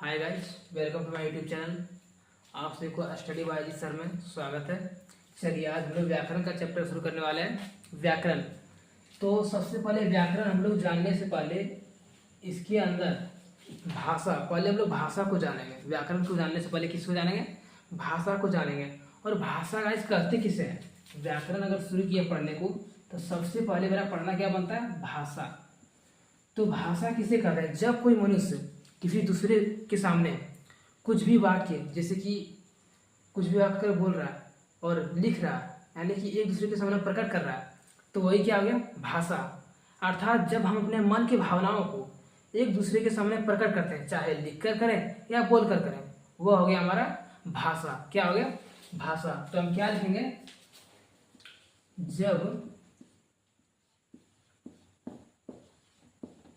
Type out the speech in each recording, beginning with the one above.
Hi guys, welcome to my YouTube channel. आप सभी को स्टडी बाय सर में स्वागत है। चलिए आज हम लोग व्याकरण का चैप्टर शुरू करने वाले हैं। व्याकरण। तो सबसे पहले व्याकरण हम लोग जानने से पहले इसके अंदर भाषा, पहले हम लोग भाषा को जानेंगे। व्याकरण को जानने से पहले किसको जानेंगे? भाषा को जानेंगे। और भाषा गाइस करते किसे है? व्याकरण अगर शुरू किए पढ़ने को तो सबसे पहले मेरा पढ़ना क्या बनता है? भाषा। तो भाषा किसे कहते हैं? जब कोई मनुष्य किसी दूसरे के सामने कुछ भी वाक्य, जैसे कि कुछ भी वाक्य बोल रहा है और लिख रहा है, यानी कि एक दूसरे के सामने प्रकट कर रहा है, तो वही क्या हो गया? भाषा। अर्थात जब हम अपने मन की भावनाओं को एक दूसरे के सामने प्रकट करते हैं, चाहे लिख कर करें या बोल कर करें, वो हो गया हमारा भाषा। क्या हो गया? भाषा। तो हम क्या लिखेंगे? जब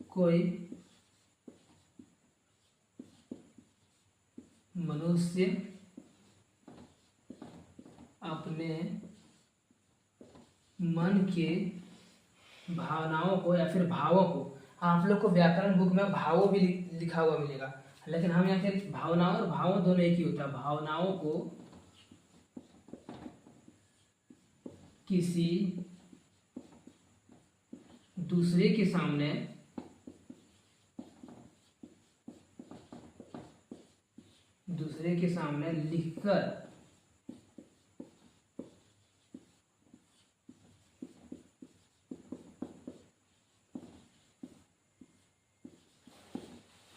कोई मनुष्य अपने मन के भावनाओं को या फिर भावों को, आप लोग को व्याकरण बुक में भावों भी लिखा हुआ मिलेगा, लेकिन हम यहाँ के भावनाओं और भावों दोनों एक ही होता है। भावनाओं को किसी दूसरे के सामने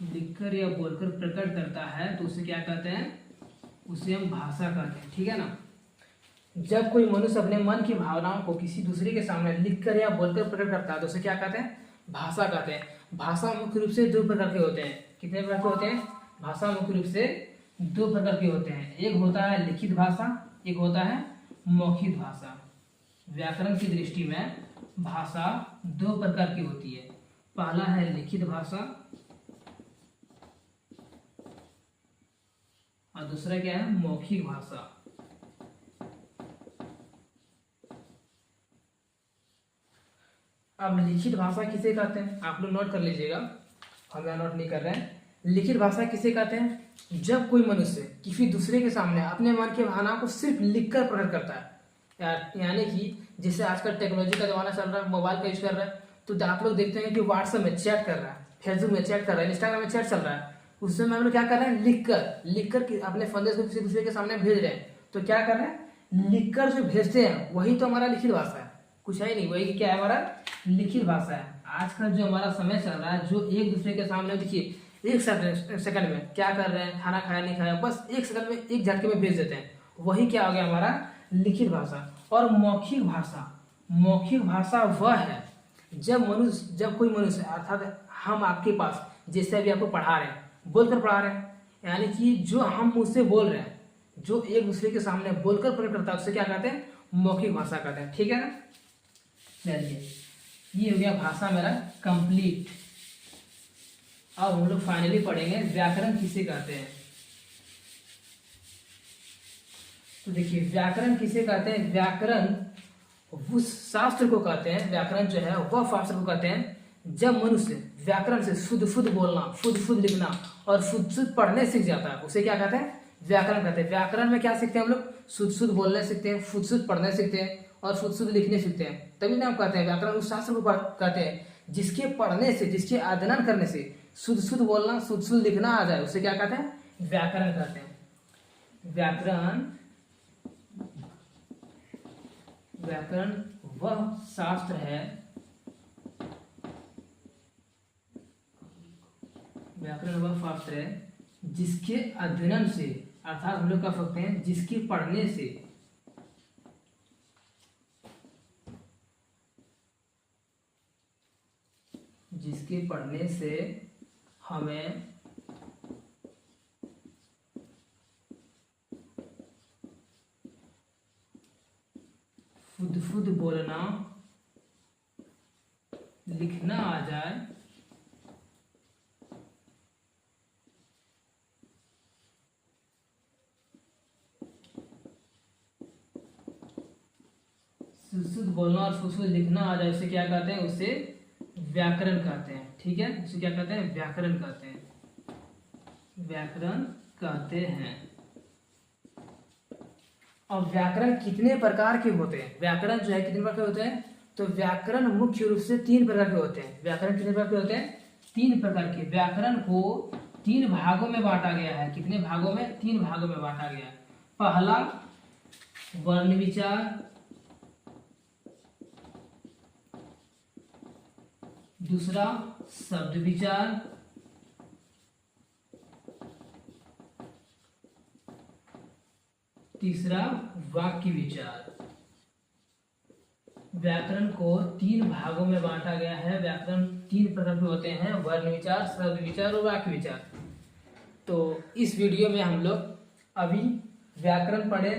लिखकर या बोलकर प्रकट करता है, तो उसे क्या कहते हैं? उसे हम भाषा कहते हैं। ठीक है ना। जब कोई मनुष्य अपने मन की भावनाओं को किसी दूसरे के सामने लिखकर या बोलकर प्रकट करता है, तो उसे क्या कहते हैं? भाषा कहते हैं। भाषा मुख्य रूप से दो प्रकार के होते हैं। कितने प्रकार के होते हैं? भाषा मुख्य रूप से दो प्रकार के होते हैं। एक होता है लिखित भाषा, एक होता है मौखिक भाषा। व्याकरण की दृष्टि में भाषा दो प्रकार की होती है। पहला है लिखित भाषा और दूसरा क्या है? मौखिक भाषा। अब लिखित भाषा किसे कहते हैं? आप लोग नोट कर लीजिएगा, हम यहाँ नोट नहीं कर रहे हैं। लिखित भाषा किसे कहते हैं? जब कोई मनुष्य किसी दूसरे के सामने अपने मन की भावना को सिर्फ लिखकर प्रकट करता है, यानी कि जैसे आजकल टेक्नोलॉजी का जमाना चल रहा है, मोबाइल का यूज कर रहा है, तो आप लोग देखते हैं कि व्हाट्सएप में चैट कर रहा है, फेसबुक में चैट कर रहा है, इंस्टाग्राम में चैट चल रहा है, उस समय हम लोग क्या कर रहे हैं? लिखकर अपने संदेश को किसी दूसरे के सामने भेज रहे हैं। तो क्या कर रहे हैं? लिखकर जो भेजते हैं वही तो हमारा लिखित भाषा है। कुछ है नहीं, वही क्या है? हमारा लिखित भाषा है। आजकल जो हमारा समय चल रहा है, जो एक दूसरे के सामने देखिए एक सेकंड में क्या कर रहे हैं, खाना खाया नहीं खाया, बस एक सेकंड में एक झटके में भेज देते हैं, वही क्या हो गया? हमारा लिखित भाषा। और मौखिक भाषा वह है जब कोई मनुष्य, अर्थात हम आपके पास जैसे अभी आपको पढ़ा रहे हैं, बोलकर पढ़ा रहे हैं, यानी कि जो हम मुझसे बोल रहे हैं, जो एक दूसरे के सामने बोलकर प्रकट करता है, उससे क्या कहते हैं? मौखिक भाषा कहते हैं। ठीक है ना। चलिए, ये हो गया भाषा मेरा कंप्लीट। अब हम लोग फाइनली पढ़ेंगे व्याकरण किसे कहते हैं। तो देखिए, व्याकरण किसे कहते हैं? व्याकरण उस शास्त्र को कहते हैं, व्याकरण जो है वह शास्त्र को कहते हैं जब मनुष्य व्याकरण से शुद्ध बोलना, शुद्ध लिखना और शुद्ध पढ़ने सीख जाता है, उसे क्या कहते हैं? व्याकरण कहते हैं। व्याकरण में क्या सीखते हैं हम लोग? शुद्ध बोलने सीखते हैं, शुद्ध पढ़ने सीखते हैं और शुद्ध लिखने सीखते हैं। तभी ना हम कहते हैं व्याकरण उस शास्त्र को कहते हैं जिसके पढ़ने से, जिसके अध्ययन करने से शुद्ध बोलना, शुद्ध लिखना आ जाए, उसे क्या कहते हैं? व्याकरण कहते हैं। व्याकरण वह शास्त्र है, जिसके अध्ययन से, अर्थात हम लोग कह सकते हैं जिसके पढ़ने से हमें शुद्ध बोलना, लिखना आ जाए, शुद्ध बोलना और शुद्ध लिखना आ जाए, उसे क्या कहते हैं? उसे व्याकरण कहते हैं। ठीक है, उसे क्या कहते हैं? व्याकरण कहते हैं। व्याकरण कहते हैं। और व्याकरण कितने प्रकार के होते हैं? व्याकरण जो है कितने प्रकार के होते हैं? तो व्याकरण मुख्य रूप से 3 प्रकार के होते हैं। व्याकरण कितने प्रकार के होते हैं? 3 प्रकार के। व्याकरण को 3 भागों में बांटा गया है। कितने भागों में? 3 भागों में बांटा गया है। पहला वर्ण विचार, दूसरा शब्द विचार, तीसरा वाक्य विचार। व्याकरण को 3 भागों में बांटा गया है। व्याकरण 3 प्रकार के होते हैं, वर्ण विचार, शब्द विचार और वाक्य विचार। तो इस वीडियो में हम लोग अभी व्याकरण पढ़े,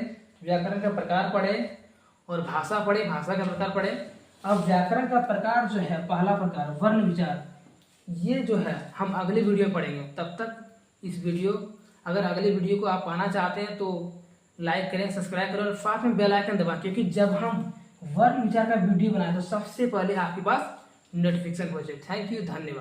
व्याकरण का प्रकार पढ़े और भाषा पढ़े, भाषा का प्रकार पढ़े। अब व्याकरण का प्रकार जो है, पहला प्रकार वर्ण विचार, ये जो है हम अगले वीडियो में पढ़ेंगे। तब तक इस वीडियो, अगर अगले वीडियो को आप पाना चाहते हैं तो लाइक करें, सब्सक्राइब करें और साथ में बेल आइकन दबाएं, क्योंकि जब हम वर्ण विचार का वीडियो बनाए तो सबसे पहले आपके पास नोटिफिकेशन पहुंचे। थैंक यू, धन्यवाद।